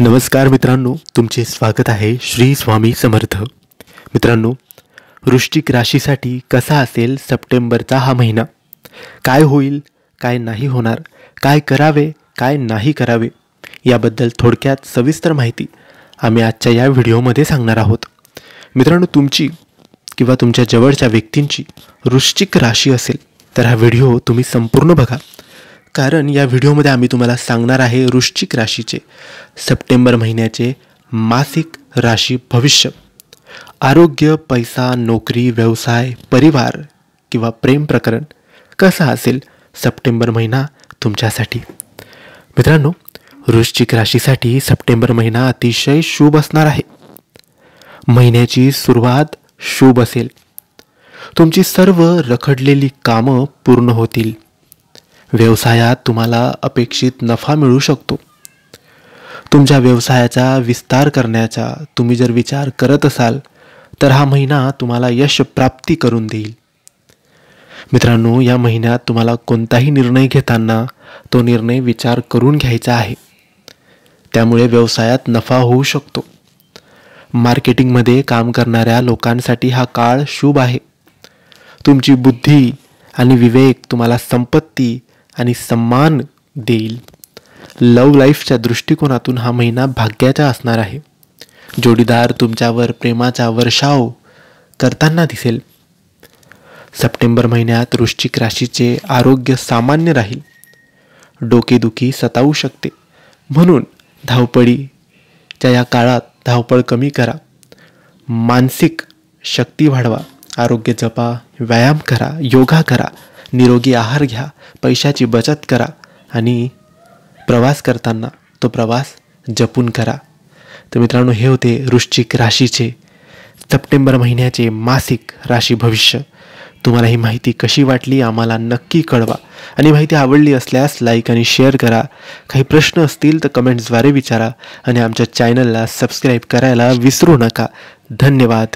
नमस्कार मित्रांनो, तुमचे स्वागत आहे श्री स्वामी समर्थ. मित्रांनो, वृश्चिक राशीसाठी कसा असेल सप्टेंबरचा हा महिना, काय होईल, काय नाही होणार, काय करावे, काय नाही करावे याबद्दल थोडक्यात सविस्तर माहिती आम्ही आजच्या या व्हिडिओमध्ये सांगणार आहोत. मित्रांनो, तुमची किंवा तुमच्या जवळच्या व्यक्तींची वृश्चिक राशी असेल तर हा व्हिडिओ तुम्ही संपूर्ण बघा, कारण या व्हिडिओमध्ये आम्ही तुम्हाला सांगणार आहे वृश्चिक राशीचे सप्टेंबर महिन्याचे मासिक राशी भविष्य. आरोग्य, पैसा, नोकरी, व्यवसाय, परिवार किंवा प्रेम प्रकरण कसा असेल सप्टेंबर महिना तुमच्यासाठी. मित्रांनो, वृश्चिक राशीसाठी सप्टेंबर महिना अतिशय शुभ असणार आहे. महिन्याची सुरुवात शुभ असेल. तुमची सर्व रखडलेली कामं पूर्ण होतील. व्यवसायात तुम्हाला अपेक्षित नफा मिळू शकतो. तुमच्या व्यवसायाचा विस्तार करण्याचा तुम्ही जर विचार करत असाल तर हा महिना तुम्हाला यश प्राप्ती करून देईल. मित्रांनो, या महिन्यात तुम्हाला कोणताही निर्णय घेताना तो निर्णय विचार करून घ्यायचा आहे. त्यामुळे व्यवसायात नफा होऊ शकतो. मार्केटिंगमध्ये काम करणाऱ्या लोकांसाठी हा काळ शुभ आहे. तुमची बुद्धी आणि विवेक तुम्हाला संपत्ती आणि सम्मान देईल. लव्ह लाईफच्या दृष्टिकोनातून हा महिना भाग्याचा असणार आहे. जोडीदार तुमच्यावर प्रेमाचा वर्षाव करताना दिसेल. सप्टेंबर महिन्यात वृश्चिक राशीचे आरोग्य सामान्य राहील. डोकेदुखी सतावू शकते, म्हणून धावपळीच्या या काळात धावपळ कमी करा. मानसिक शक्ती वाढवा. आरोग्य जपा, व्यायाम करा, योगा करा, निरोगी आहार घ्या, पैशाची बचत करा आणि प्रवास करताना तो प्रवास जपून करा. तर मित्रांनो, हे होते वृश्चिक राशीचे सप्टेंबर महिन्याचे मासिक राशी भविष्य. तुम्हाला ही माहिती कशी वाटली आम्हाला नक्की कळवा आणि माहिती आवडली असल्यास लाईक आणि शेअर करा. काही प्रश्न असतील तर कमेंट्सद्वारे विचारा आणि आमच्या चॅनलला सबस्क्राईब करायला विसरू नका. धन्यवाद.